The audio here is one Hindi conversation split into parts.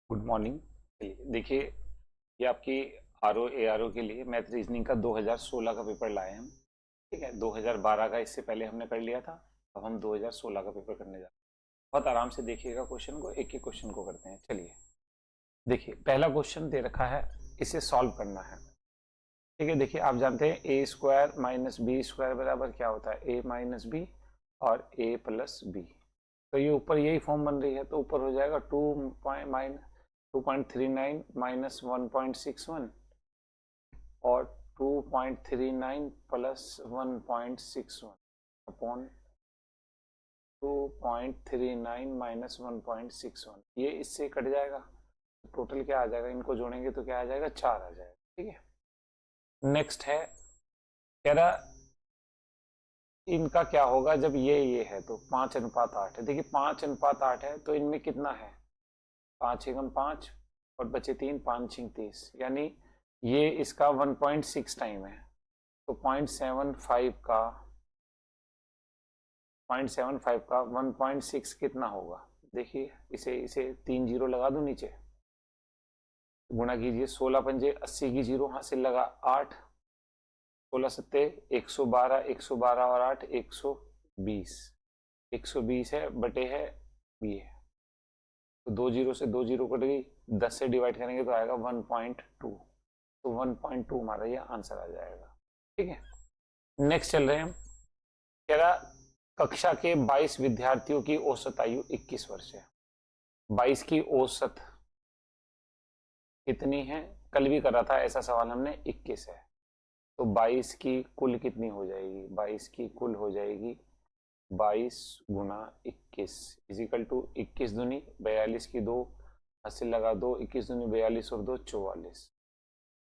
Good morning. देखिए, ये आपकी आरओ एआरओ के लिए मैथ रीजनिंग का 2016 का पेपर लाए हम। ठीक है, 2012 का इससे पहले हमने कर लिया था। अब हम 2016 का पेपर करने जा रहे हैं। बहुत आराम से देखिएगा क्वेश्चन को, एक एक क्वेश्चन को करते हैं। चलिए देखिए, पहला क्वेश्चन दे रखा है, इसे सॉल्व करना है। ठीक है, देखिए आप जानते हैं ए स्क्वायर माइनस बी स्क्वायर बराबर क्या होता है, ए माइनस बी और ए प्लस बी। तो ये ऊपर यही फॉर्म बन रही है, तो ऊपर हो जाएगा 2.39 माइनस 1.61 और 2.39 प्लस 1.61 अपॉन 2.39 माइनस 1.61। ये इससे कट जाएगा, टोटल क्या आ जाएगा, इनको जोड़ेंगे तो क्या आ जाएगा, 4 आ जाएगा। ठीक है, नेक्स्ट है, कह रहा इनका क्या होगा जब ये है, तो 5:8 है। देखिए 5:8 है तो इनमें कितना है, 5 एकम 5 और बचे 3, 5 छिंग 30, यानी ये इसका 1.6 टाइम है। तो 0.75 का 1.6 कितना होगा। देखिए इसे इसे 3 जीरो लगा दूं नीचे, गुणा कीजिए, 16 पंजे 80 की जीरो हासिल लगा 8, 16 सत्ते 112, 112 और 8 120, 120 है बटे है बी है। तो 2 जीरो से 2 जीरो कट गई, 10 से डिवाइड करेंगे तो आएगा 1.2। तो 1.2 हमारा ये आंसर आ जाएगा। ठीक है, नेक्स्ट चल रहे हैं हम। कह रहा कक्षा के 22 विद्यार्थियों की औसत आयु 21 वर्ष है। 22 की औसत कितनी है, कल भी करा था ऐसा सवाल हमने, 21 है। तो 22 की कुल कितनी हो जाएगी, 22 की कुल हो जाएगी 22 गुना 21 इजिकल टू 21 दूनी 42 की 2 80 लगा 2, 21 दूनी 42 और 2 44।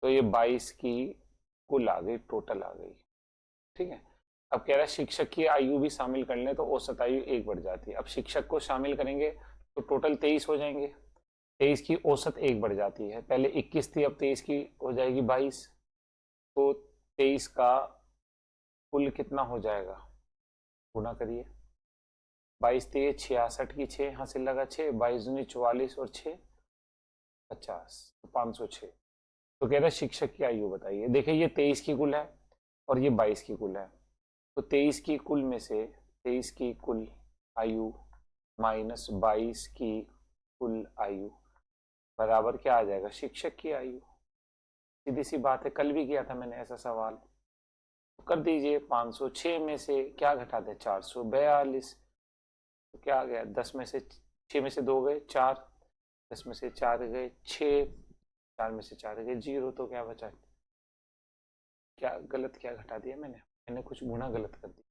तो ये 22 की कुल आ गई, टोटल आ गई। ठीक है, अब कह रहा है शिक्षक की आयु भी शामिल कर लें तो औसत आयु 1 बढ़ जाती है। अब शिक्षक को शामिल करेंगे तो टोटल 23 हो जाएंगे, 23 की औसत 1 बढ़ जाती है। पहले 21 थी, अब 23 की हो जाएगी 22। तो 23 का कुल कितना हो जाएगा, गुणा करिए, 22 थे 66 की 6 हासिल लगा 6, 22 दूनी 44 और 6 50, तो 506। तो कह रहा है शिक्षक की आयु बताइए। देखिए ये 23 की कुल है और ये 22 की कुल है। तो 23 की कुल में से 23 की कुल आयु माइनस 22 की कुल आयु बराबर क्या आ जाएगा, शिक्षक की आयु। सीधी सी बात है, कल भी किया था मैंने ऐसा सवाल। तो कर दीजिए, 506 में से क्या घटा दे, 442। तो क्या आ गया, 10 में से 6 में से 2 गए 4, 10 में से 4 गए 6, 4 में से 4 गए 0। तो क्या बचा, क्या गलत क्या घटा दिया मैंने, मैंने कुछ गुना गलत कर दिया।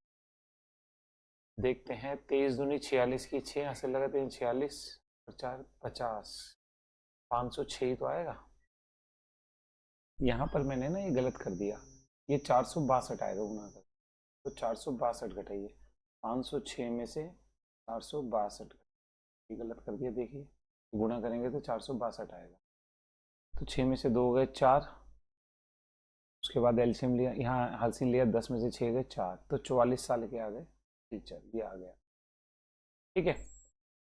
देखते हैं, 23 दूनी 46 की 6 हासिल लगाते हैं 46 और 4 50, 506 ही तो आएगा। यहाँ पर मैंने ना ये गलत कर दिया, ये 462 आएगा गुना कर। तो 462 घटाइए, 506 में से 462 गलत कर दिया। देखिए गुणा करेंगे तो 462 आएगा। तो 6 में से 2 गए 4, उसके बाद एलसीएम लिया, यहाँ हालसीन लिया, 10 में से 6 गए 4, तो 44 साल के आ गए टीचर, ये आ गया। ठीक है,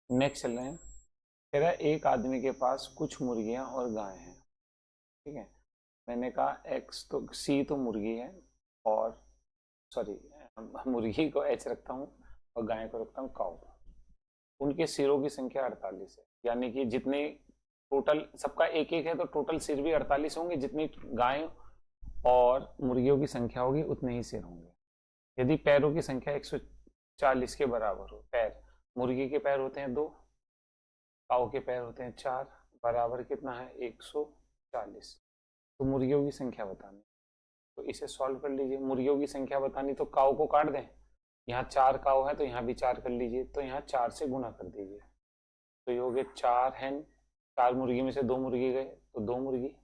नेक्स्ट चल रहे हैं। कह रहा है एक आदमी के पास कुछ मुर्गियां और गाय हैं। ठीक है, मैंने कहा एक्स तो सी तो मुर्गी है, और सॉरी मुर्गी को एच रखता हूँ और गाय को रखता हूँ काउ। उनके सिरों की संख्या 48 है, यानी कि जितने टोटल सबका एक एक है तो टोटल सिर भी 48 होंगे, जितनी गाय और मुर्गियों की संख्या होगी उतने ही सिर होंगे। यदि पैरों की संख्या 140 के बराबर हो, पैर मुर्गी के पैर होते हैं 2, काऊ के पैर होते हैं 4, बराबर कितना है 140। तो मुर्गियों की संख्या बतानी, तो इसे सॉल्व कर लीजिए। मुर्गियों की संख्या बतानी तो काऊ को काट दें, यहाँ 4 काऊ है तो यहाँ भी 4 कर लीजिए, तो यहाँ 4 से गुना कर दीजिए। तो ये हो गए 4 हैन, 4 मुर्गी में से 2 मुर्गी गए तो 2 मुर्गी,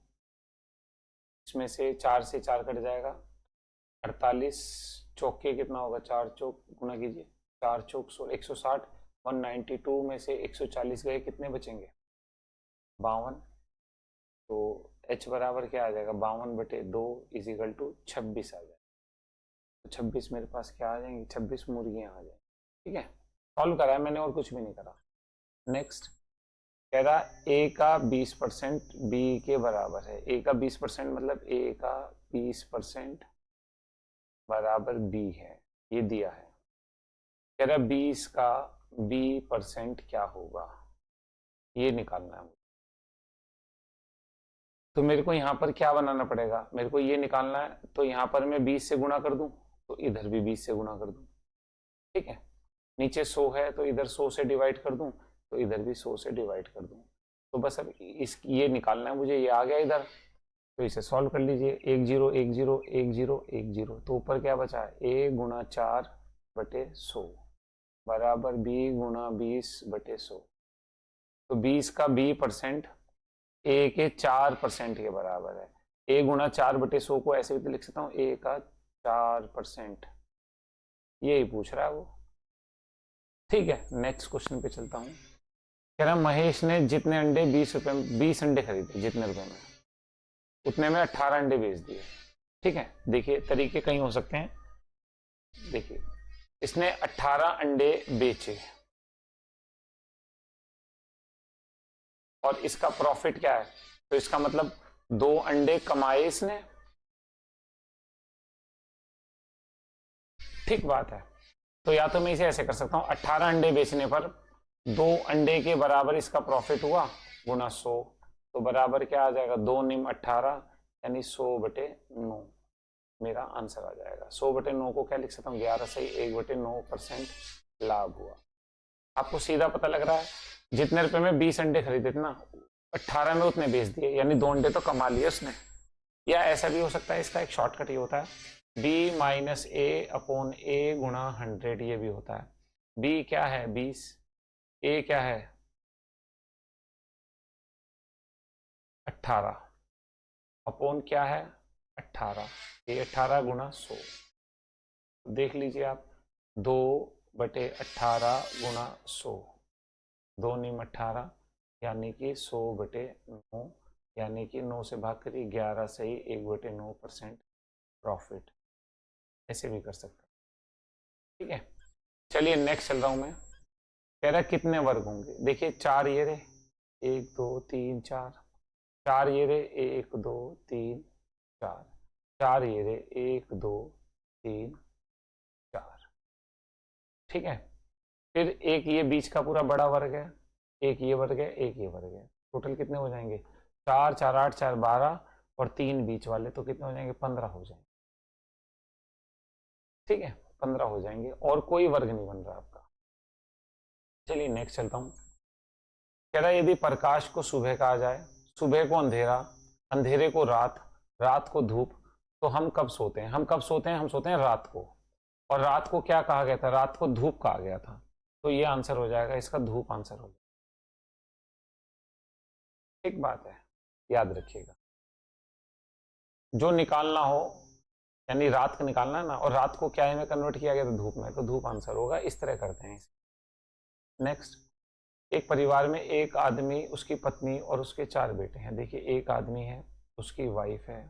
इसमें से 4 से 4 कट जाएगा, 48 चौके कितना होगा, 4 चौक गुना कीजिए, 4 चौक 160, 192 में से 140 गए, कितने बचेंगे 52। तो h बराबर क्या आ जाएगा, 52/2 इजिकल टू 26 आ जाएगा। तो 26 मेरे पास क्या आ जाएंगी, 26 मुर्गियां आ जाएंगी। ठीक है, सॉल्व करा है मैंने और कुछ भी नहीं करा। नेक्स्ट, कह रहा ए का 20% बी के बराबर है। ए का 20% मतलब ए का 20% बराबर बी है, ये दिया है। कह रहा 20 का b% क्या होगा, ये निकालना है। तो मेरे को यहां पर क्या बनाना पड़ेगा, मेरे को ये निकालना है, तो यहां पर मैं 20 से गुणा कर दूं, तो इधर भी 20 से गुणा कर दूं। ठीक है, नीचे 100 है तो इधर 100 से डिवाइड कर दूं, तो इधर भी 100 से डिवाइड कर दूं। तो बस अब इस ये निकालना है मुझे, ये आ गया इधर, तो इसे सॉल्व कर लीजिए। 1 0 1 0 1 0 1 0, तो ऊपर क्या बचा है, a गुणा 4/100 बराबर b गुणा 20/100। तो 20 का b% a के 4% के बराबर है। a गुणा 4/100 को ऐसे भी तो लिख सकता हूँ, a का 4%, यही पूछ रहा है वो। ठीक है, नेक्स्ट क्वेश्चन पे चलता हूँ। कह रहा महेश ने जितने अंडे 20 अंडे खरीदे, जितने रुपए में, उतने में 18 अंडे बेच दिए। ठीक है, देखिए तरीके कई हो सकते हैं। देखिए इसने 18 अंडे बेचे और इसका प्रॉफिट क्या है, तो इसका मतलब 2 अंडे कमाए इसने। ठीक बात है, तो या तो मैं इसे ऐसे कर सकता हूं, 18 अंडे बेचने पर 2 अंडे के बराबर इसका प्रॉफिट हुआ गुना 100, तो बराबर क्या आ जाएगा, 2 निम 18 यानी 100/9 मेरा आंसर आ जाएगा। 100/9 को क्या लिख सकता हूँ, 11 सही 1/9% लाभ हुआ। आपको सीधा पता लग रहा है, जितने रुपए में 20 अंडे खरीदे थे ना, 18 में उतने बेच दिए, यानी 2 अंडे तो कमा लिए उसने। या ऐसा भी हो सकता है, इसका एक शॉर्टकट ये होता है, b-a/a गुणा 100, ये भी होता है। b क्या है 20, a क्या है 18, अपॉन क्या है 18, ये 18 गुणा 100। देख लीजिए आप, 2/18 गुणा 100, 2 निम 18 यानी कि 100/9, यानी कि 9 से भाग करिए, 11 सही 1/9% प्रॉफिट। ऐसे भी कर सकते हैं। ठीक है, चलिए नेक्स्ट चल रहा हूं मैं। कह रहा कितने वर्ग होंगे, देखिए 4 ये रहे, 1 2 3 4, 4 ये रहे, 1 2 3 4, 4 ये रहे, 1 2 3 4। ठीक है, फिर एक ये बीच का पूरा बड़ा वर्ग है, एक ये वर्ग है, एक ये वर्ग है, टोटल कितने हो जाएंगे, 4 4 8 4 12 और 3 बीच वाले, तो कितने हो जाएंगे, 15 हो जाएंगे। ठीक है, 15 हो जाएंगे और कोई वर्ग नहीं बन रहा आपका। चलिए नेक्स्ट चलता हूं। कह रहा यदि प्रकाश को सुबह कहा जाए, सुबह को अंधेरा, अंधेरे को रात, रात को धूप, तो हम कब सोते हैं, हम कब सोते हैं, हम सोते हैं रात को। और रात को क्या कहा गया था, रात को धूप कहा गया था, तो ये आंसर हो जाएगा, इसका धूप आंसर हो जाएगा। एक बात है, याद रखिएगा, जो निकालना हो, यानी रात को निकालना है ना, और रात को क्या में कन्वर्ट किया गया था, धूप में, तो धूप आंसर होगा। इस तरह करते हैं। नेक्स्ट, एक परिवार में एक आदमी, उसकी पत्नी और उसके 4 बेटे हैं। देखिए एक आदमी है, उसकी वाइफ है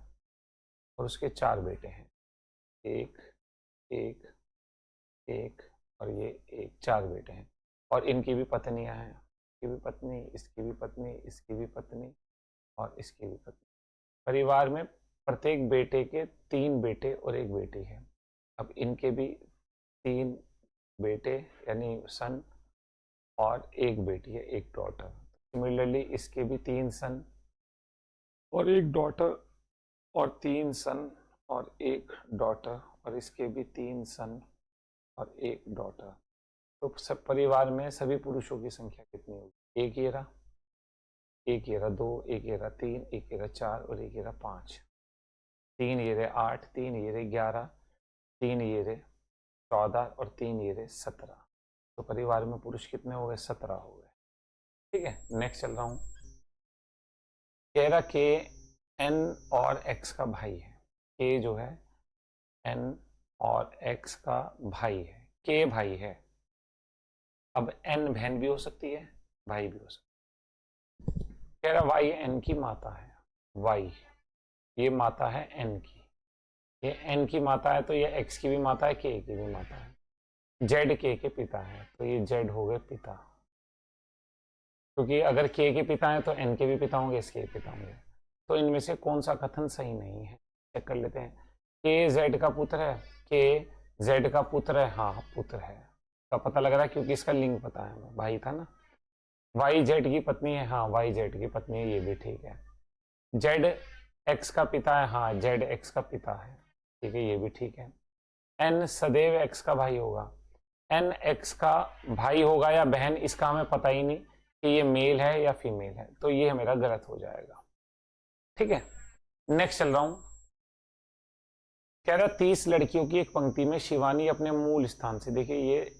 और उसके 4 बेटे हैं, एक एक एक और ये एक, 4 बेटे हैं और इनकी भी पत्नियां हैं, इसकी भी पत्नी, इसकी भी पत्नी, इसकी भी पत्नी और इसकी भी पत्नी। परिवार में प्रत्येक बेटे के 3 बेटे और 1 बेटी है। अब इनके भी 3 बेटे यानी सन और 1 बेटी है, 1 डॉटर। सिमिलरली इसके भी 3 सन और 1 डॉटर और 3 सन और 1 डॉटर, और इसके भी 3 सन और 1 डॉटर। तो सब परिवार में सभी पुरुषों की संख्या कितनी होगी, एक ये रहा, एक ये रहा 2, एक ये रहा 3, एक ये रहा 4 और एक ये रहा 5, 3 ये रहे 8, 3 ये रहे 11, 3 ये रहे 14 और 3 ये रहे 17। तो परिवार में पुरुष कितने हो गए, 17 हो गए। ठीक है, नेक्स्ट चल रहा हूं। कह रहा के एन और एक्स का भाई है, के जो है एन और एक्स का भाई है, के भाई है। अब एन बहन भी हो सकती है, भाई भी हो सकता है। कह रहा वाई एन की माता है, वाई ये माता है एन की, ये एन की माता है, तो ये एक्स की भी माता है, के की भी माता है। जेड के पिता है, तो ये जेड हो गए पिता। क्योंकि अगर के पिता हैं तो एन के भी पिता होंगे, इसके भी पिता होंगे। तो इनमें से कौन सा कथन सही नहीं है, चेक कर लेते हैं। के जेड का पुत्र है, के जेड का पुत्र है, हाँ पुत्र है, का पता लग रहा है क्योंकि इसका लिंग पता है हमें, भाई था ना। वाई जेड की पत्नी है, हाँ वाई जेड की पत्नी है, ये भी ठीक है। जेड एक्स का पिता है, हाँ जेड एक्स का पिता है, ठीक है, ये भी ठीक है। एन सदैव एक्स का भाई होगा, एन एक्स का भाई होगा या बहन, इसका हमें पता ही नहीं कि ये मेल है या फीमेल है, तो ये मेरा गलत हो जाएगा। ठीक है, नेक्स्ट चल रहा हूं। कह रहा 30 लड़कियों की एक पंक्ति में शिवानी अपने मूल स्थान से, देखिए ये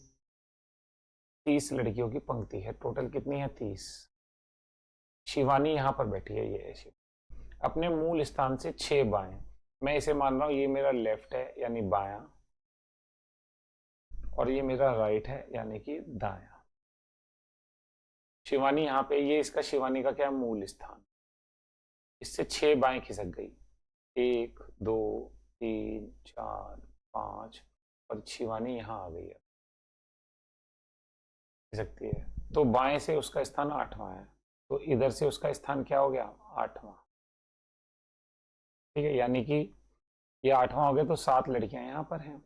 30 लड़कियों की पंक्ति है, टोटल कितनी है 30। शिवानी यहां पर बैठी है, ये अपने मूल स्थान से 6 बाएं, मैं इसे मान रहा हूं ये मेरा लेफ्ट है यानी बायां, और ये मेरा राइट है यानी कि दायां। शिवानी यहाँ पे, ये इसका शिवानी का क्या मूल स्थान, इससे 6 बाएं खिसक गई, 1 2 3 4 5, और शिवानी यहाँ आ गई है, खिसकती है, तो बाएं से उसका स्थान 8वां है, तो इधर से उसका स्थान क्या हो गया 8वां। ठीक है, यानी कि ये 8वां हो गया, तो 7 लड़कियां यहाँ पर हैं।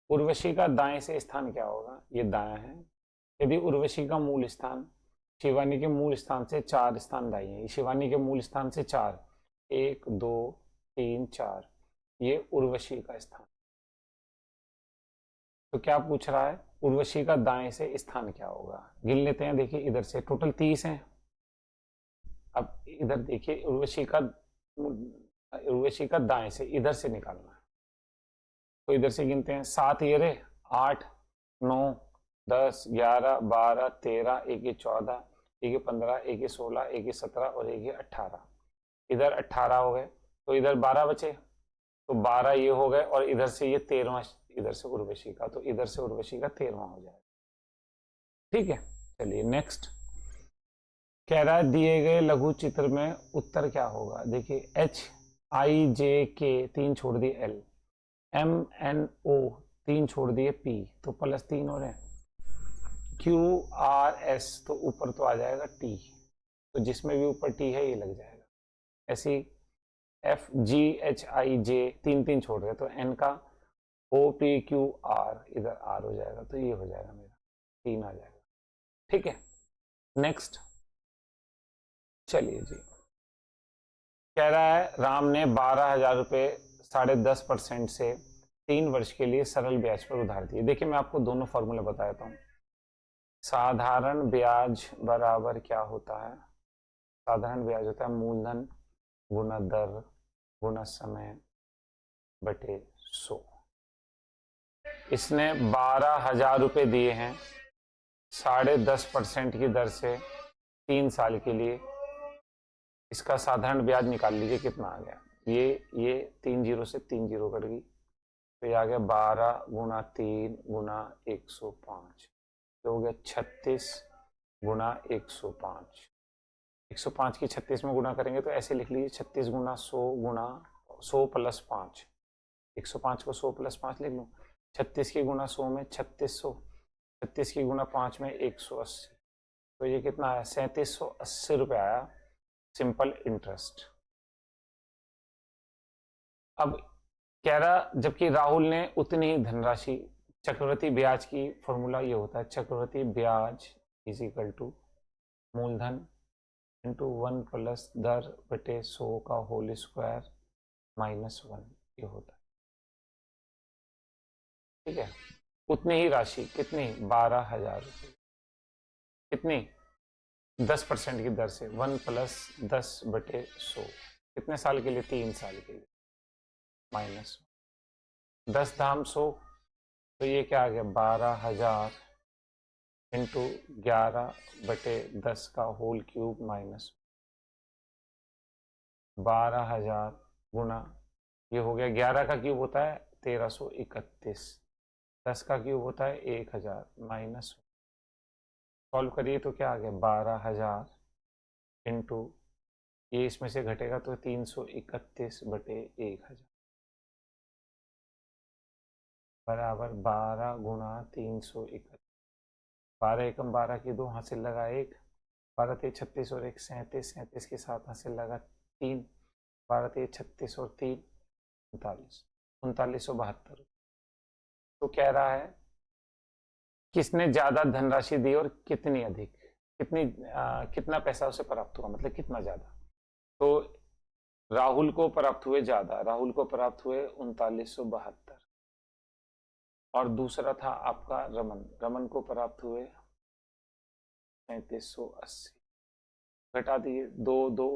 उर्वशी का दाएं से स्थान क्या होगा, ये दायां है। यदि उर्वशी का मूल स्थान शिवानी के मूल स्थान से 4 स्थान दाई है, शिवानी के मूल स्थान से 4, 1 2 3 4, ये उर्वशी का स्थान। तो क्या पूछ रहा है, उर्वशी का दाएं से स्थान क्या होगा, गिन लेते हैं। देखिए इधर से टोटल 30 हैं, अब इधर देखिए उर्वशी का दाएं से इधर से निकालना है, तो इधर से गिनते हैं, 7 ये रहे, 8 9 10 11 12 13, एक ये 14, एक ये 15, एक ये 16, एक ये 17 और एक ये 18, इधर 18 हो गए, तो इधर 12 बचे, तो 12 ये हो गए, और इधर से ये 13वां, इधर से उर्वशी का, तो इधर से उर्वशी का 13वां हो जाएगा। ठीक है, चलिए नेक्स्ट। कह रहा है दिए गए लघु चित्र में उत्तर क्या होगा, देखिए एच आई जे के 3 छोड़ दिए, एल एम एन ओ 3 छोड़ दिए, पी तो +3 हो रहे हैं, क्यू आर एस तो ऊपर तो आ जाएगा टी, तो जिसमें भी ऊपर टी है ये लग जाएगा। ऐसी एफ जी एच आई जे 3 छोड़ रहे, तो एन का ओ पी क्यू आर, इधर आर हो जाएगा, तो ये हो जाएगा मेरा 3 आ जाएगा। ठीक है, नेक्स्ट चलिए जी। कह रहा है राम ने 12,000 रुपये 10.5% से 3 वर्ष के लिए सरल ब्याज पर उधार दिए। देखिए मैं आपको दोनों फॉर्मूला बताता हूँ। साधारण ब्याज बराबर क्या होता है, साधारण ब्याज होता है मूलधन गुना दर गुना समय बटे 100। इसने 12,000 रुपये दिए हैं 10.5% की दर से 3 साल के लिए, इसका साधारण ब्याज निकाल लीजिए कितना आ गया, ये 3 जीरो से 3 जीरो कट गई, तो ये आ गया 12 गुना 3 गुना 105, तो हो गया 36 गुना 105। 105 की 36 में गुना करेंगे तो ऐसे लिख लीजिए 36 गुना 100 प्लस 5, 105 को 100 प्लस 5 लिख लूँ, 36 की गुना 100 में 3600, 36 की गुना 5 में 180, तो ये कितना आया 3780 रुपये आया सिंपल इंटरेस्ट। अब कह रहा जबकि राहुल ने उतनी ही धनराशि, चक्रवृद्धि ब्याज की फॉर्मूला ये होता है, चक्रवृद्धि ब्याज इज इक्वल टू मूलधन इंटू 1 प्लस दर बटे 100 का होल स्क्वायर -1, ये होता है। ठीक है, उतनी ही राशि कितनी 12,000 रुपये, कितनी 10% की दर से 1 प्लस 10 बटे 100, कितने साल के लिए 3 साल के लिए, -10 धाम 100, तो ये क्या आ गया 12,000 इंटू 11/10 का होल क्यूब माइनस 12,000 गुना, ये हो गया 11 का क्यूब होता है 1331, 10 का क्यूब होता है 1000 माइनस, सॉल्व करिए तो क्या आ गया 12,000 इंटू, ये इसमें से घटेगा तो 331/1000 बराबर 12 गुना 331, 12 एकम 12 की 2 हासिल लगा 1, 12 3 36 और 1 37, 37 के साथ हासिल लगा 3, 12 3 36 और 3 39, 3972। तो कह रहा है किसने ज्यादा धनराशि दी और कितनी अधिक, कितना पैसा उसे प्राप्त हुआ, मतलब कितना ज्यादा। तो राहुल को प्राप्त हुए ज्यादा, राहुल को प्राप्त हुए 3972, और दूसरा था आपका रमन, रमन को प्राप्त हुए 3780। घटा दिए 2 2,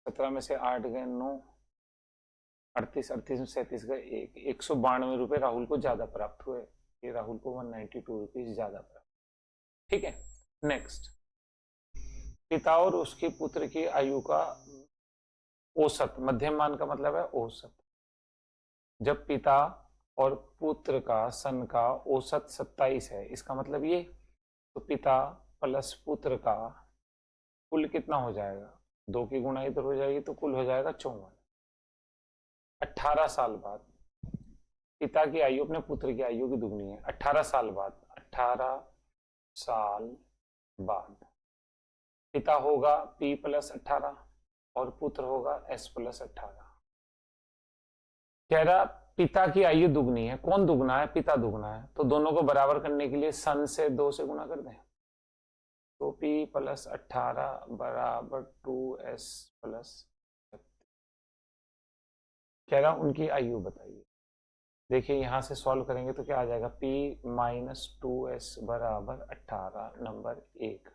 17 में से 8 गए 9, 38 38 में 37 गए 1, 192 रुपए राहुल को ज्यादा प्राप्त हुए। ये राहुल को 192 रुपीज ज्यादा प्राप्त। ठीक है, नेक्स्ट, पिता और उसके पुत्र की आयु का औसत, मध्यम मान का मतलब है औसत। जब पिता और पुत्र का सन का औसत 27 है, इसका मतलब ये, तो पिता प्लस पुत्र का कुल कितना हो जाएगा, 2 की गुणा इधर हो जाएगी तो कुल हो जाएगा 54। 18 साल बाद पिता की आयु अपने पुत्र की आयु की दुगनी है। 18 साल बाद, 18 साल बाद पिता होगा P प्लस 18 और पुत्र होगा S प्लस 18। कह रहा पिता की आयु दुगनी है, कौन दुगना है, पिता दुगना है, तो दोनों को बराबर करने के लिए सन से 2 से गुणा कर दें, तो P प्लस 18 बराबर 2S प्लस। कह रहा उनकी आयु बताइए। देखिए यहां से सॉल्व करेंगे तो क्या आ जाएगा, P माइनस 2S बराबर 18 नंबर 1,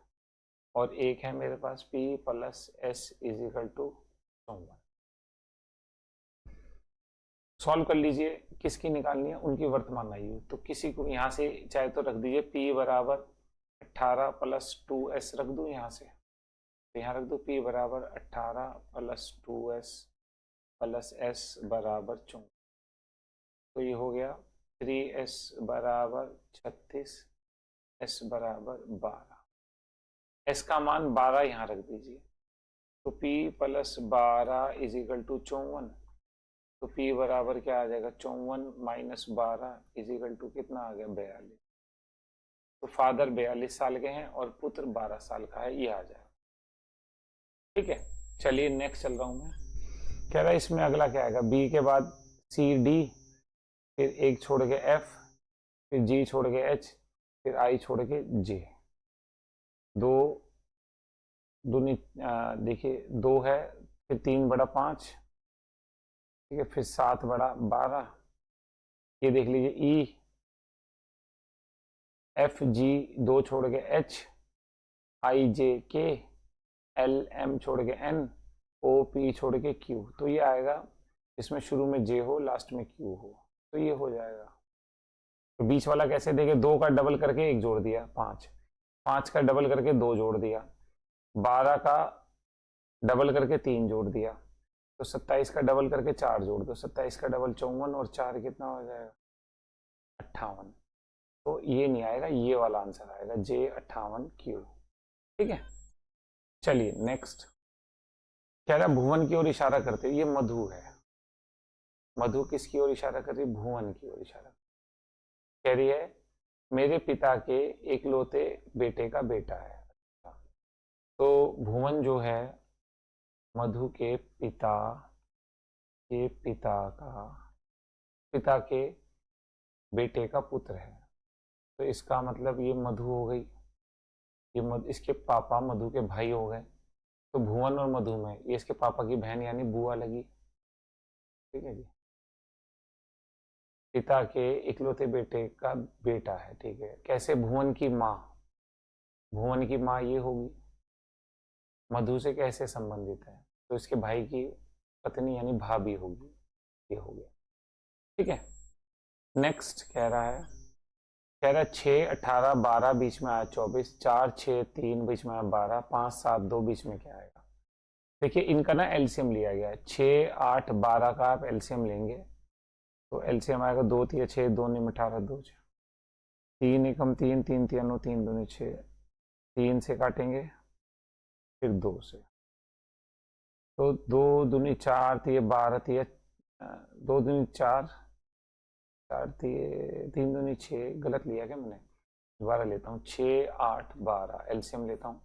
और एक है मेरे पास P plus S is equal to 54। Solve कर लीजिए, किसकी निकालनी है, उनकी वर्तमान आयु। तो किसी को यहां से चाहे तो रख दीजिए P बराबर 18 प्लस 2S रख दूं यहां से, तो यहाँ रख दो P बराबर 18 प्लस 2S प्लस S बराबर 54। तो ये हो गया 3S बराबर 36, S बराबर 12, S का मान 12 यहाँ रख दीजिए, तो P plus 12 is equal to 54, तो P बराबर क्या आ जाएगा, 54 माइनस 12 इज इक्वल टू कितना आ गया, 42। तो फादर 42 साल के हैं और पुत्र 12 साल का है, ये आ जाएगा। ठीक है, चलिए नेक्स्ट चल रहा हूं मैं। कह रहा है इसमें अगला क्या आएगा, B के बाद C D, फिर 1 छोड़ के F, फिर G छोड़ के H, फिर I छोड़ के J। दो दूनी देखिए 2 है, फिर 3 बड़ा 5, ठीक है, फिर 7 बड़ा 12, ये देख लीजिए E F G 2 छोड़ के H, I J K, L M छोड़ के N, O P छोड़ के Q। तो ये आएगा इसमें शुरू में J हो लास्ट में Q हो, तो ये हो जाएगा। तो बीच वाला कैसे देंगे, 2 का डबल करके 1 जोड़ दिया 5, 5 का डबल करके 2 जोड़ दिया, 12 का डबल करके 3 जोड़ दिया, तो 27 का डबल करके 4 जोड़ दो, 27 का डबल 54 और 4 कितना हो जाएगा, 58। तो ये नहीं आएगा, ये वाला आंसर आएगा J58Q। ठीक है, चलिए नेक्स्ट। कह रहा भुवन की ओर इशारा करते हुए, ये मधु है, मधु किसकी ओर इशारा कर रही है, भुवन की ओर इशारा कह रही है मेरे पिता के इकलौते बेटे का बेटा है। तो भुवन जो है मधु के पिता पिता के बेटे का पुत्र है, तो इसका मतलब ये मधु हो गई, ये इसके पापा मधु के भाई हो गए। तो भुवन और मधु में ये इसके पापा की बहन यानी बुआ लगी। ठीक है जी, पिता के इकलौते बेटे का बेटा है। ठीक है, कैसे, भुवन की माँ, भुवन की माँ ये होगी, मधु से कैसे संबंधित है, तो इसके भाई की पत्नी यानी भाभी होगी, ये हो गया। ठीक है, नेक्स्ट कह रहा है 6 18 12 बीच में आया 24, 4 6 3 बीच में आया 12, 5 7 2 बीच में क्या आएगा। देखिए इनका ना एलसीएम लिया गया है, 6 8 12 का आप एलसीएम लेंगे तो एलसीएम आएगा 2 3 6, 2 9 18, 2 6, 3 एकम 3, 3 3 9, 3 2 6, 3 से काटेंगे फिर 2 से, तो 2 दूनी 4 3 12 3, 2 दूनी 4, 4 3 दूनी 6, गलत लिया क्या मैंने, दोबारा लेता हूँ, 6 8 12 एलसीएम लेता हूँ,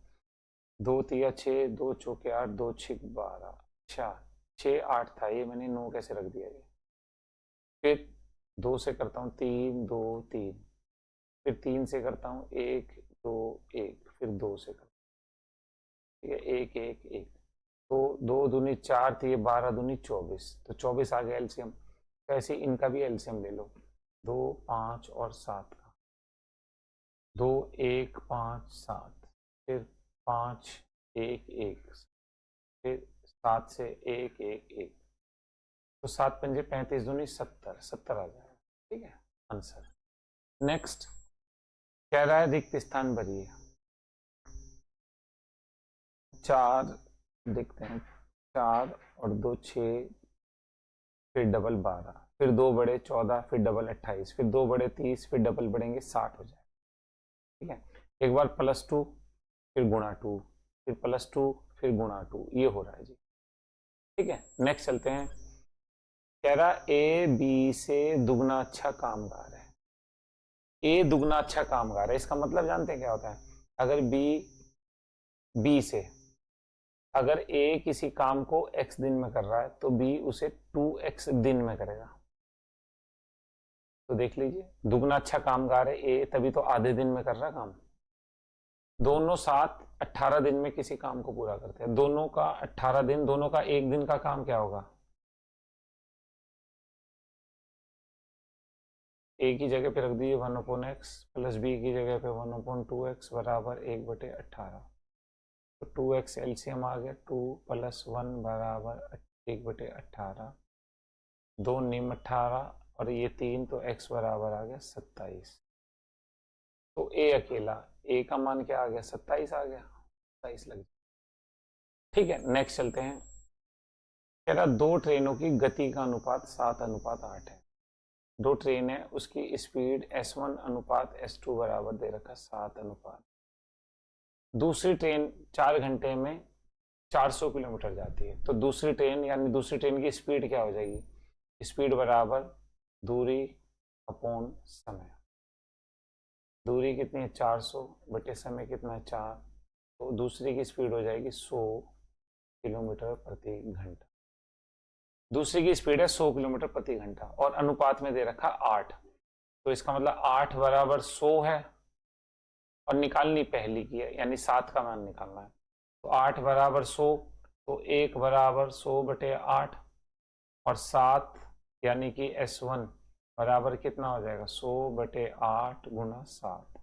2 तिया 6, 2 चौके 8, 2 6 12। अच्छा 6 8 था, ये मैंने 9 कैसे रख दिया ये। फिर 2 से करता हूँ 3 2 3, फिर 3 से करता हूँ 1 2 1, फिर 2 से करता हूँ, ठीक है 1 1 1। तो 2 दूनी 4 थी, 12 दूनी 24, तो 24 आ गया एलसीएम। तो ऐसे इनका भी एलसीएम ले लो, 2 5 और 7 का, 2 1 5 7, फिर 5 1 1, फिर 7 से 1 1 1, तो 7 पंजे 35 दूनी 70, 70 आ जाएगा, ठीक है आंसर। नेक्स्ट कह रहा है रिक्त स्थान भरिए। 4 देखते हैं, 4 और 2 6, फिर डबल 12, फिर 2 बड़े 14, फिर डबल 28, फिर 2 बड़े 30, फिर डबल बढ़ेंगे 60 हो जाए, ठीक है। एक बार +2, फिर गुणा 2, फिर +2, फिर गुणा 2, ये हो रहा है जी, ठीक है। नेक्स्ट चलते हैं। कह रहा ए बी से दुगना अच्छा कामगार है। ए दुगना अच्छा कामगार है, इसका मतलब जानते हैं क्या होता है। अगर बी से, अगर ए किसी काम को x दिन में कर रहा है तो बी उसे 2x दिन में करेगा। तो देख लीजिए, दुगना अच्छा कामगार है ए, तभी तो आधे दिन में कर रहा है काम। दोनों साथ 18 दिन में किसी काम को पूरा करते हैं, दोनों का 18 दिन, दोनों का एक दिन का काम क्या होगा। ए की जगह पे रख दीजिए 1/x, प्लस बी की जगह पे 1/2x बराबर 1/18। तो 2x एलसीएम आ गया, 2 + 1 बराबर 1/18, 2 निम 18 और ये 3, तो x बराबर आ गया 27। तो ए अकेला, ए का मान क्या आ गया 27 आ गया, 27 लग, ठीक है। नेक्स्ट चलते हैं। कह रहा 2 ट्रेनों की गति का अनुपात 7:8 है। 2 ट्रेन है, उसकी स्पीड S1 अनुपात S2 बराबर दे रखा 7 अनुपात। दूसरी ट्रेन 4 घंटे में 400 किलोमीटर जाती है, तो दूसरी ट्रेन यानी दूसरी ट्रेन की स्पीड क्या हो जाएगी। स्पीड बराबर दूरी अपॉन समय। दूरी कितनी है 400 बटे समय कितना है 4, तो दूसरी की स्पीड हो जाएगी 100 किलोमीटर प्रति घंटा। दूसरी की स्पीड है 100 किलोमीटर प्रति घंटा और अनुपात में दे रखा 8, तो इसका मतलब 8 बराबर 100 है और निकालनी पहली की है, यानी 7 का मान निकालना है। तो 8 बराबर 100, तो 1 बराबर 100 बटे 8 और 7 यानी कि S1 बराबर कितना हो जाएगा 100 बटे 8 गुना 7,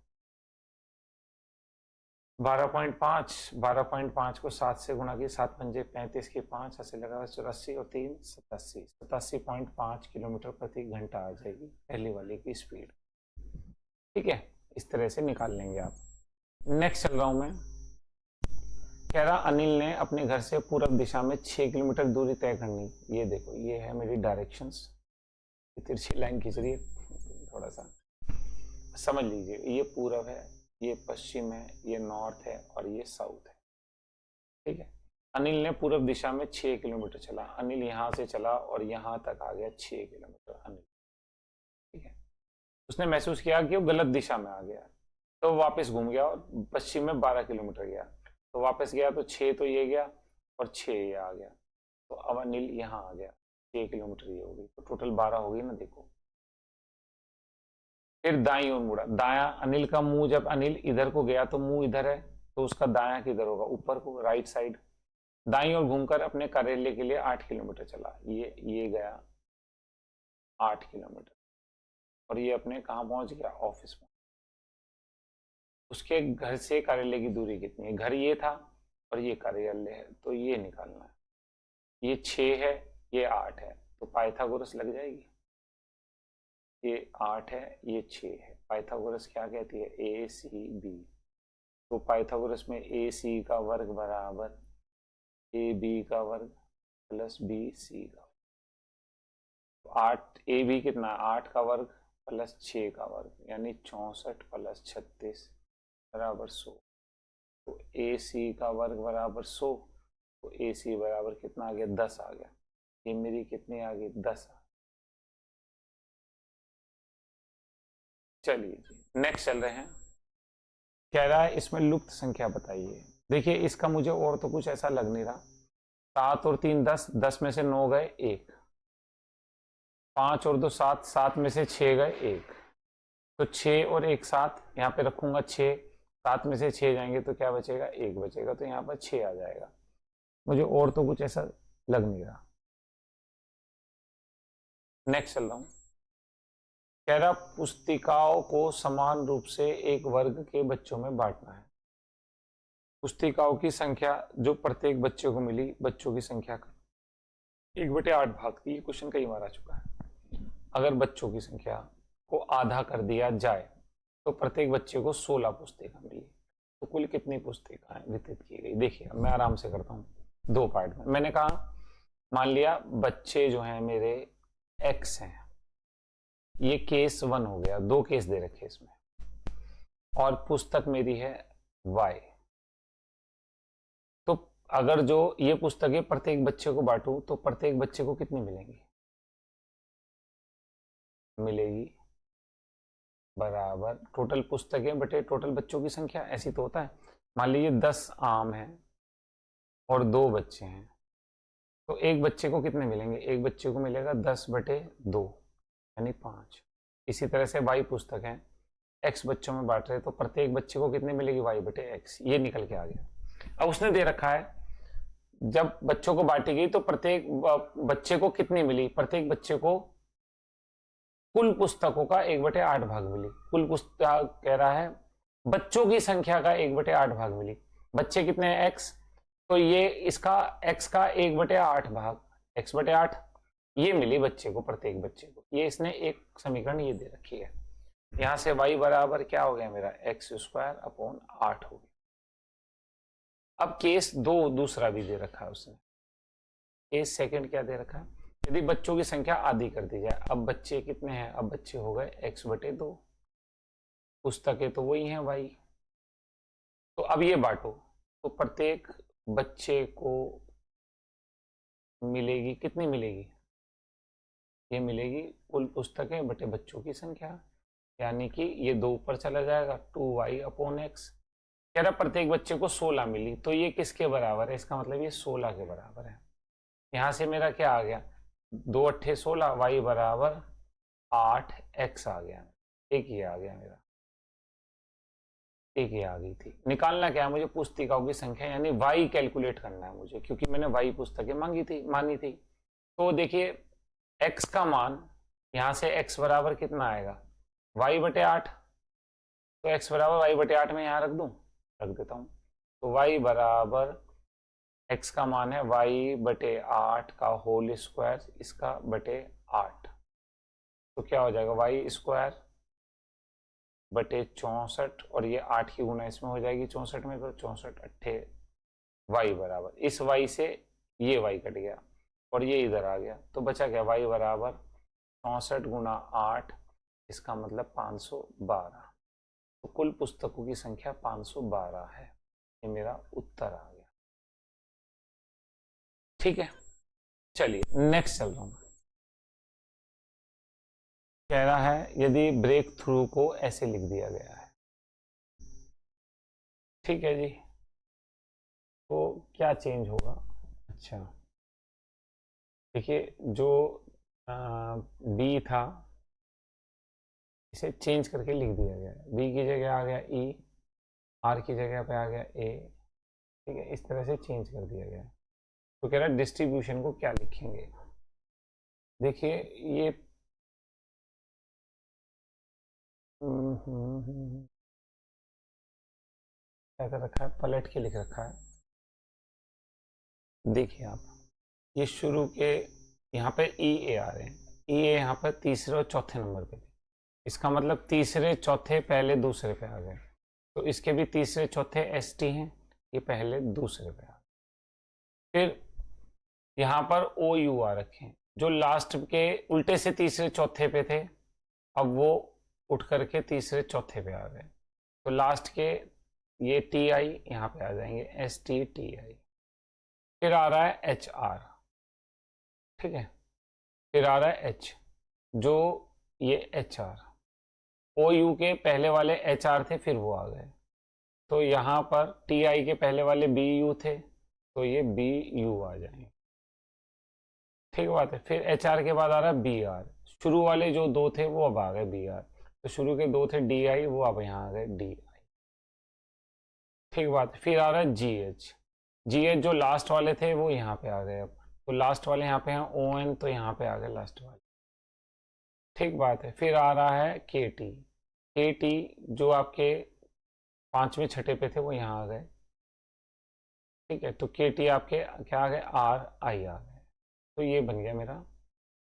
12.5। 12.5 को 7 से गुणा की, 7 पंजे 35 की 5 ऐसे लगा 84 और 3 87, 87.5 किलोमीटर प्रति घंटा आ जाएगी पहली वाली की स्पीड, ठीक है। इस तरह से निकाल लेंगे आप। नेक्स्ट चल रहा हूं मैं। कह रहा अनिल ने अपने घर से पूर्व दिशा में 6 किलोमीटर दूरी तय करनी। ये देखो, ये है मेरी डायरेक्शंस, तिरछी लाइन खींच रही है, थोड़ा सा समझ लीजिए। ये पूर्व है, ये पश्चिम है, ये नॉर्थ है और ये साउथ है, ठीक है। अनिल ने पूर्व दिशा में 6 किलोमीटर चला। अनिल यहां से चला और यहां तक आ गया 6 किलोमीटर अनिल, ठीक है। उसने महसूस किया कि वो गलत दिशा में आ गया, तो वापस घूम गया और पश्चिम में 12 किलोमीटर गया। तो वापस गया तो 6 तो ये गया और 6 ये आ गया, तो अब अनिल यहाँ आ गया, 6 किलोमीटर ये हो गई, तो टोटल 12 हो गई ना, देखो। फिर दाई ओर मुड़ा, दाया, अनिल का मुंह, जब अनिल इधर को गया तो मुंह इधर है, तो उसका दाया किधर होगा, ऊपर को, राइट साइड। दाई ओर घूमकर अपने कार्यालय के लिए 8 किलोमीटर चला। ये गया 8 किलोमीटर और ये अपने कहाँ पहुंच गया, ऑफिस में। उसके घर से कार्यालय की दूरी कितनी है, घर ये था और ये कार्यालय है, तो ये निकालना है। ये 6 है, ये 8 है, तो पाइथागोरस लग जाएगी। ये 8 है, ये 6 है, पाइथागोरस क्या कहती है, ए सी बी। तो पाइथागोरस में ए सी का वर्ग बराबर ए बी का वर्ग प्लस बी सी का। तो 8 ए बी कितना, 8 का वर्ग प्लस 6 का वर्ग, यानी 64 प्लस 36 बराबर 100। तो ए सी का वर्ग बराबर 100, तो ए सी बराबर कितना आ गया, 10 आ गया। ये मेरी कितनी आ गई, 10 आ। चलिए जी नेक्स्ट चल रहे हैं। कह रहा है इसमें लुप्त संख्या बताइए। देखिए इसका मुझे और तो कुछ ऐसा लग नहीं रहा। 7 और 3 10, 10 में से 9 गए 1, 5 और 2 7, 7 में से 6 गए 1, तो 6 और 1 7, यहाँ पे रखूंगा 6, 7 में से 6 जाएंगे तो क्या बचेगा, 1 बचेगा, तो यहाँ पर 6 आ जाएगा। मुझे और तो कुछ ऐसा लग नहीं रहा। नेक्स्ट चल रहा हूं। कह रहा पुस्तिकाओं को समान रूप से एक वर्ग के बच्चों में बांटना है। पुस्तिकाओं की संख्या जो प्रत्येक बच्चे को मिली, बच्चों की संख्या का 1/8 भाग थी। ये क्वेश्चन कई बार आ चुका है। अगर बच्चों की संख्या को आधा कर दिया जाए तो प्रत्येक बच्चे को 16 पुस्तिका मिली, तो कुल कितनी पुस्तिकाएं वितरित की गई। देखिए मैं आराम से करता हूँ, 2 पार्ट में। मैंने कहा मान लिया बच्चे जो हैं मेरे x हैं, ये केस 1 हो गया, 2 केस दे रखे इसमें, और पुस्तक मेरी है y। तो अगर जो ये पुस्तकें प्रत्येक बच्चे को बांटू तो प्रत्येक बच्चे को कितनी मिलेंगी, मिलेगी बराबर टोटल पुस्तकें बटे टोटल बच्चों की संख्या। ऐसी तो होता है। मान लीजिए 10 आम हैं और 2 बच्चे हैं, तो एक बच्चे को कितने मिलेंगे, एक बच्चे को मिलेगा 10/2 यानी 5। इसी तरह से y पुस्तक है, x बच्चों में बांट रहे, तो प्रत्येक बच्चे को कितने मिलेगी, y/x। ये निकल के आ गया। अब उसने दे रखा है जब बच्चों को बांटी गई तो प्रत्येक बच्चे को कितनी मिली, प्रत्येक बच्चे को कुल पुस्तकों का 1/8 भाग मिली। कुल पुस्तक कह रहा है बच्चों की संख्या का 1/8 भाग मिली। बच्चे कितने हैं, x, तो ये इसका x का 1/8 भाग, x/8 ये मिली बच्चे को, प्रत्येक बच्चे को। ये इसने एक समीकरण ये दे रखी है। यहां से y बराबर क्या हो गया मेरा, x²/8 हो गया। अब केस 2 दूसरा भी दे रखा है उसने। केस सेकंड क्या दे रखा है, यदि बच्चों की संख्या आधी कर दी जाए। अब बच्चे कितने हैं, अब बच्चे हो गए x/2, पुस्तकें तो वही हैं y। तो अब ये बांटो, तो प्रत्येक बच्चे को मिलेगी, कितनी मिलेगी, ये मिलेगी कुल पुस्तकें बटे बच्चों की संख्या, यानी कि ये 2 ऊपर चला जाएगा, 2y/x। कह रहा प्रत्येक बच्चे को 16 मिली, तो ये किसके बराबर है, इसका मतलब ये 16 के बराबर है। यहां से मेरा क्या आ गया, 2 8 16, y बराबर 8x आ गया। एक ये आ गया मेरा, एक ये आ गई थी। निकालना क्या है मुझे, पुस्तिकाओं की संख्या यानी y कैलकुलेट करना है मुझे, क्योंकि मैंने y पुस्तकें मानी थी। तो देखिए x का मान, यहां से x बराबर कितना आएगा, y/8, तो x बराबर y/8 में यहां रख देता हूं। तो y बराबर x का मान है y/8 का होल स्क्वायर, इसका बटे 8, तो क्या हो जाएगा y²/64, और ये 8 की गुना इसमें हो जाएगी 64 में, तो 64 y बराबर, इस y से ये y कट गया और ये इधर आ गया, तो बचा क्या, y बराबर 64 गुना 8, इसका मतलब 512। तो कुल पुस्तकों की संख्या 512 है। ये मेरा उत्तर आ गया। ठीक है, चलिए नेक्स्ट चल रहा हूं। कह रहा है यदि ब्रेक थ्रू को ऐसे लिख दिया गया है, ठीक है जी, तो क्या चेंज होगा। अच्छा देखिए, जो बी था इसे चेंज करके लिख दिया गया है। बी की जगह आ गया ई, आर की जगह पे आ गया ए, ठीक है, इस तरह से चेंज कर दिया गया है। तो कह रहा है डिस्ट्रीब्यूशन को क्या लिखेंगे। देखिए ये क्या कर रखा है, पलट के लिख रखा है। देखिए आप, ये शुरू के यहाँ पे ई ए आ रहे हैं, ई ए यहाँ पर तीसरे और चौथे नंबर पे थे, इसका मतलब तीसरे चौथे पहले दूसरे पे आ गए, तो इसके भी तीसरे चौथे एस टी हैं, ये पहले दूसरे पे आ गए। फिर यहाँ पर ओ यू आ रखे हैं, जो लास्ट के उल्टे से तीसरे चौथे पे थे, अब वो उठ करके तीसरे चौथे पे आ गए, तो लास्ट के ये टी आई यहाँ पे आ जाएंगे, STTI। फिर आ रहा है HR, ठीक है, फिर आ रहा है H, जो ये HR, OU के पहले वाले HR थे, फिर वो आ गए, तो यहाँ पर टी आई के पहले वाले बी यू थे, तो ये बी यू आ जाएंगे। ठीक बात है। फिर एच आर के बाद आ रहा है बी आर। शुरू वाले जो दो थे वो अब आ गए बी आर। तो शुरू के दो थे डी आई, वो अब यहाँ आ गए डी आई। ठीक बात है। फिर आ रहा है जी एच। जी एच जो लास्ट वाले थे वो यहाँ पे आ गए अब। तो लास्ट वाले यहाँ पे हैं ओ एन, तो यहाँ पे आ गए लास्ट वाले। ठीक बात है। फिर आ रहा है के टी। के टी जो आपके पांचवें छठे पे थे वो यहाँ आ गए। ठीक है। तो के टी आपके क्या आ गए, आर आई आ गए। तो ये बन गया मेरा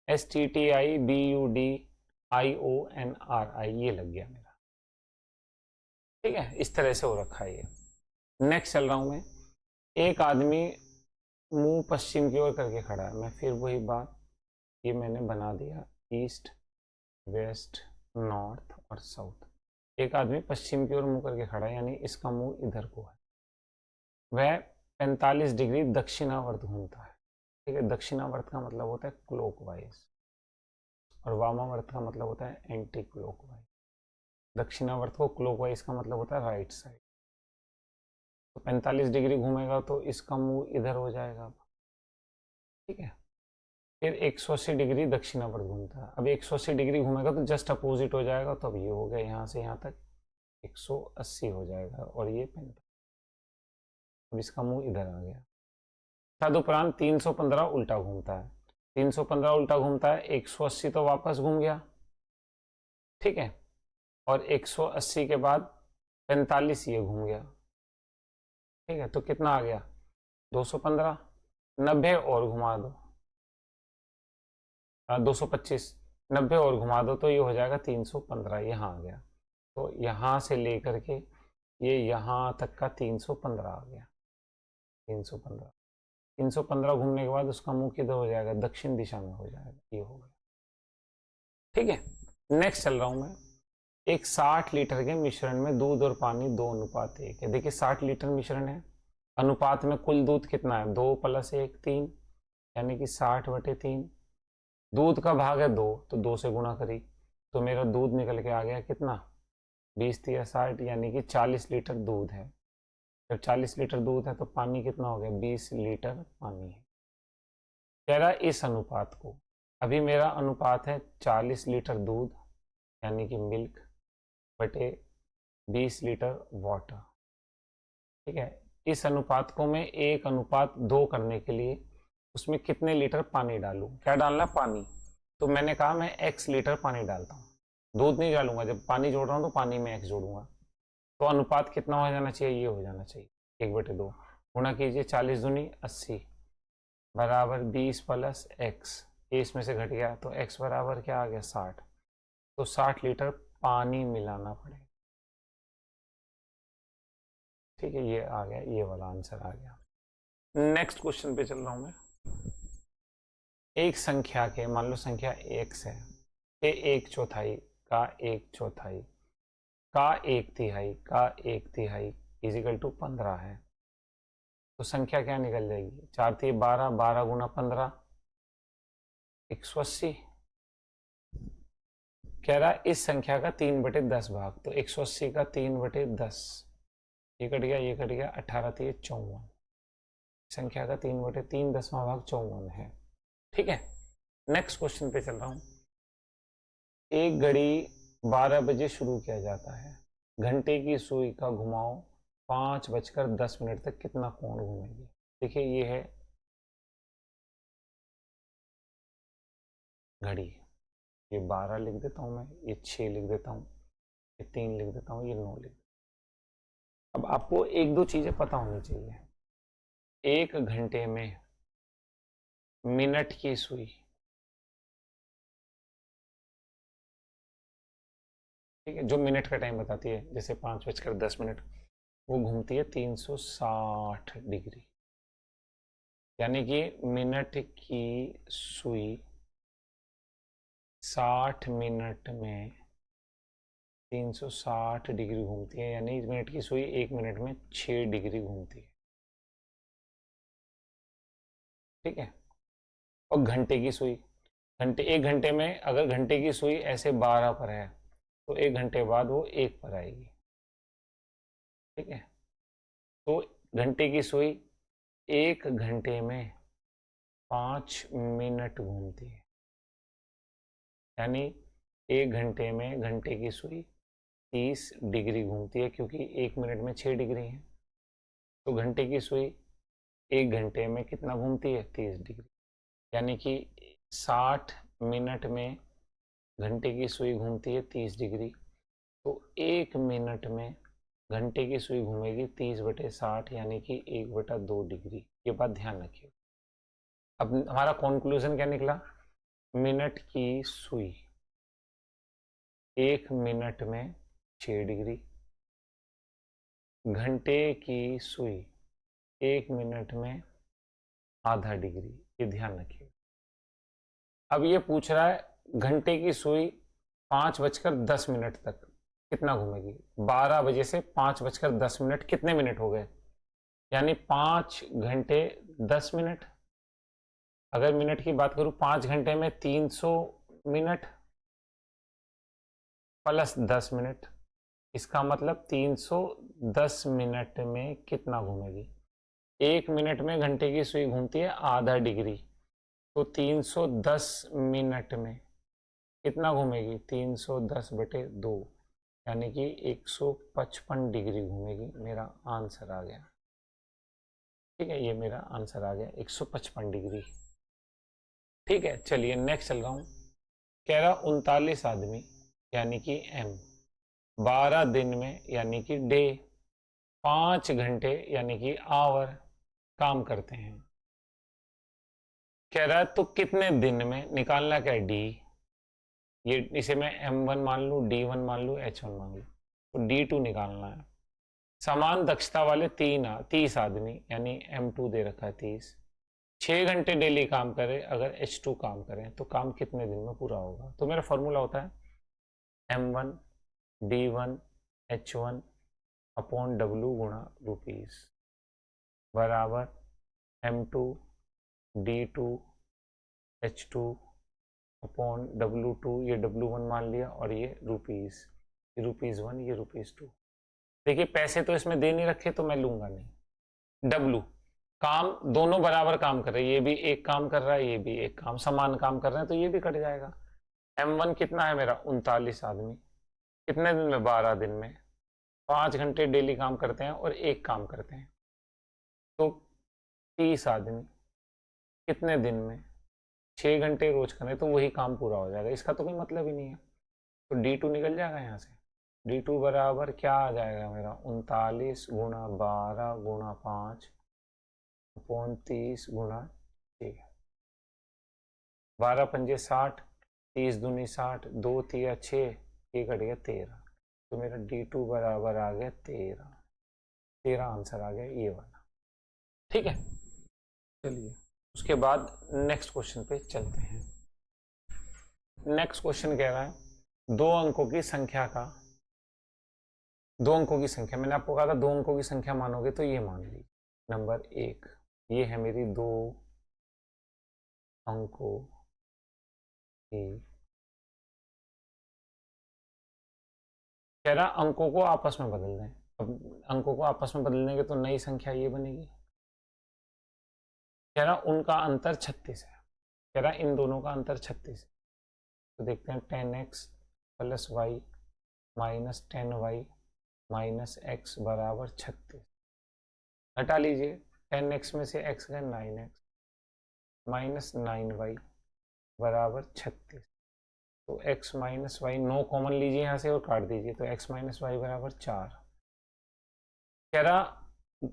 S T T I B U D I O N R I, ये लग गया मेरा। ठीक है, इस तरह से हो रखा है ये। नेक्स्ट चल रहा हूं मैं। एक आदमी मुंह पश्चिम की ओर करके खड़ा है। मैं फिर वही बात, ये मैंने बना दिया ईस्ट वेस्ट नॉर्थ और साउथ। एक आदमी पश्चिम की ओर मुंह करके खड़ा है, यानी इसका मुंह इधर को है। वह 45 डिग्री दक्षिणावर्त घूमता है। ठीक है, दक्षिणावर्त का मतलब होता है क्लॉकवाइज, और वामावर्त का मतलब होता है एंटी क्लॉकवाइज। दक्षिणावर्त को क्लॉकवाइज का मतलब होता है राइट साइड। तो 45 डिग्री घूमेगा तो इसका मुंह इधर हो जाएगा। ठीक है। फिर 180 डिग्री दक्षिणावर्त घूमता है। अब 180 डिग्री घूमेगा तो जस्ट अपोजिट हो जाएगा। तो अब ये हो गया यहाँ से यहाँ तक 180 हो जाएगा, और ये 45। अब इसका मुंह इधर आ गया। तदुपरांत 315 उल्टा घूमता है। 315 उल्टा घूमता है, 180 तो वापस घूम गया। ठीक है। और 180 के बाद 45 ये घूम गया। ठीक है, तो कितना आ गया 215। 90 और घुमा दो, 225। 90 और घुमा दो तो ये हो जाएगा 315, यहाँ आ गया। तो यहाँ से लेकर के ये यहाँ तक का 315 आ गया। 315 315 घूमने के बाद उसका मुंह किधर हो जाएगा, दक्षिण दिशा में हो जाएगा। ये हो गया। ठीक है। नेक्स्ट चल रहा हूं मैं। एक 60 लीटर के मिश्रण में दूध और पानी 2:1 है। देखिए 60 लीटर मिश्रण है, अनुपात में कुल दूध कितना है, 2 + 1 3, यानी कि 60/3। दूध का भाग है 2, तो 2 से गुणा करी तो मेरा दूध निकल के आ गया कितना, 20×3 = 60, यानी कि 40 लीटर दूध है। जब 40 लीटर दूध है तो पानी कितना हो गया, 20 लीटर पानी है। कह रहा इस अनुपात को, अभी मेरा अनुपात है 40 लीटर दूध यानी कि मिल्क बटे 20 लीटर वाटर। ठीक है, इस अनुपात को मैं 1:2 करने के लिए उसमें कितने लीटर पानी डालूं, क्या डालना, पानी। तो मैंने कहा मैं x लीटर पानी डालता हूँ, दूध नहीं डालूंगा। जब पानी जोड़ रहा हूँ तो पानी में x जोड़ूंगा। तो अनुपात कितना हो जाना चाहिए, ये हो जाना चाहिए 1/2। गुणा कीजिए, 40 दूनी 80 बराबर 20 + x। इसमें से घट गया तो x बराबर क्या आ गया, 60। तो 60 लीटर पानी मिलाना पड़ेगा। ठीक है, ये आ गया, ये वाला आंसर आ गया। नेक्स्ट क्वेश्चन पे चल रहा हूं मैं। एक संख्या के, मान लो संख्या x है, के 1/4 का 1/4 का 1/3 का 1/3 = 15 है। तो संख्या क्या निकल जाएगी, 4×3 12, 12 × 15 180। कह रहा है इस संख्या का 3/10 भाग। तो 180 का 3/10, ये कट गया, ये कट गया, 18×3 = 54। संख्या का 3/3 10वां भाग 54 है। ठीक है। नेक्स्ट क्वेश्चन पे चल रहा हूं। एक घड़ी 12 बजे शुरू किया जाता है, घंटे की सुई का घुमाव 5:10 तक कितना कोण घूमेगी। देखिए ये है घड़ी, ये 12 लिख देता हूं मैं, ये 6 लिख देता हूं, ये 3 लिख देता हूं, ये 9 लिख देता हूं। अब आपको 1-2 चीजें पता होनी चाहिए। एक घंटे में मिनट की सुई, ठीक है, जो मिनट का टाइम बताती है, जैसे 5:10, वो घूमती है 360 डिग्री। यानी कि मिनट की सुई 60 मिनट में 360 डिग्री घूमती है, यानी मिनट की सुई 1 मिनट में 6 डिग्री घूमती है। ठीक है। और घंटे की सुई, एक घंटे में अगर घंटे की सुई ऐसे 12 पर है तो 1 घंटे बाद वो 1 पर आएगी। ठीक है, तो घंटे की सुई 1 घंटे में 5 मिनट घूमती है, यानी 1 घंटे में घंटे की सुई 30 डिग्री घूमती है, क्योंकि 1 मिनट में 6 डिग्री है। तो घंटे की सुई 1 घंटे में कितना घूमती है? 30 डिग्री, यानी कि 60 मिनट में घंटे की सुई घूमती है 30 डिग्री। तो 1 मिनट में घंटे की सुई घूमेगी 30/60, यानी कि 1/2 डिग्री। ये बात ध्यान रखिए। अब हमारा कंक्लूजन क्या निकला? मिनट की सुई 1 मिनट में 6 डिग्री, घंटे की सुई 1 मिनट में आधा डिग्री। ये ध्यान रखिए। अब ये पूछ रहा है घंटे की सुई 5:10 तक कितना घूमेगी? 12 बजे से 5:10 कितने मिनट हो गए? यानी 5 घंटे 10 मिनट। अगर मिनट की बात करूं, 5 घंटे में 300 मिनट प्लस 10 मिनट, इसका मतलब 310 मिनट में कितना घूमेगी? 1 मिनट में घंटे की सुई घूमती है आधा डिग्री, तो 310 मिनट में कितना घूमेगी? 310/2, यानी कि 155 डिग्री घूमेगी। मेरा आंसर आ गया। ठीक है, ये मेरा आंसर आ गया 155 डिग्री। ठीक है, चलिए नेक्स्ट चल रहा हूं। कह रहा 39 आदमी यानी कि एम 12 दिन में यानी कि डे 5 घंटे यानी कि आवर काम करते हैं। कह रहा है तो कितने दिन में निकालना क्या है? डी। ये इसे मैं M1 मान लूँ, D1 मान लूँ, H1 मान लूँ, तो D2 निकालना है। समान दक्षता वाले 30 आदमी यानी M2 दे रखा है 30, 6 घंटे डेली काम करे, अगर H2 काम करें तो काम कितने दिन में पूरा होगा? तो मेरा फॉर्मूला होता है M1 D1 H1 upon W गुणा रुपीस बराबर M2 D2 H2 upon W2, ये W1 मान लिया, और ये रुपीस, ये ₹1, ये ₹2। देखिए पैसे तो इसमें दे नहीं रखे तो मैं लूंगा नहीं। W काम दोनों बराबर काम कर रहे हैं, ये भी एक काम कर रहा है, ये भी एक काम, समान काम कर रहे हैं, तो ये भी कट जाएगा। M1 कितना है मेरा? 39 आदमी, कितने दिन में? 12 दिन में। 5 घंटे डेली काम करते हैं और एक काम करते हैं, तो 30 आदमी कितने दिन में? 6 घंटे रोज करें तो वही काम पूरा हो जाएगा। इसका तो कोई मतलब ही नहीं है, तो D2 निकल जाएगा यहाँ से। D2 बराबर क्या आ जाएगा मेरा? 39 गुणा 12 गुणा 5 अपॉन 30 गुणा 6। 12 पंजे 60, 30 दूनी 60, 2 तिया 6, ये कट गया 13, तो मेरा D2 बराबर आ गया 13 आंसर आ गया ये वाला। ठीक है, चलिए उसके बाद नेक्स्ट क्वेश्चन पे चलते हैं। नेक्स्ट क्वेश्चन कह रहा है 2 अंकों की संख्या का, 2 अंकों की संख्या, मैंने आपको कहा था 2 अंकों की संख्या मानोगे तो ये मान ली नंबर 1, ये है मेरी 2 अंकों की। कह रहा अंकों को आपस में बदल दें। अब अंकों को आपस में बदल देंगे तो नई संख्या ये बनेगी। कह रहा उनका अंतर 36 है। कह रहा इन दोनों का अंतर 36 है। तो देखते हैं 10x plus Y minus 10y minus x बराबर 36। हटा लीजिए, 10x में से x गए 9x माइनस 9y बराबर 36। तो x माइनस वाई 9 कॉमन लीजिए यहाँ से और काट दीजिए, तो x माइनस वाई बराबर 4। कह रहा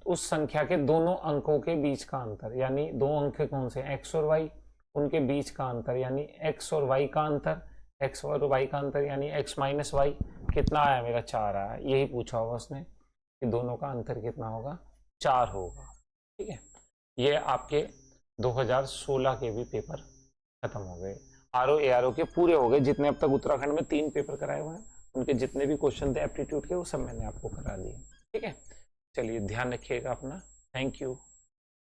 उस संख्या के दोनों अंकों के बीच का अंतर, यानी दो अंक कौन से? x और y, उनके बीच का अंतर यानी x और y का अंतर, x और y का अंतर यानी x माइनस वाई कितना आया मेरा? 4 आया। यही पूछा होगा उसने कि दोनों का अंतर कितना होगा? 4 होगा। ठीक है, ये आपके 2016 के भी पेपर खत्म हो गए। RO ARO के पूरे हो गए, जितने अब तक उत्तराखंड में 3 पेपर कराए हुए हैं, उनके जितने भी क्वेश्चन थे एप्टीट्यूड के वो सब मैंने आपको करा दिए। ठीक है, चलिए ध्यान रखिएगा अपना। Thank you.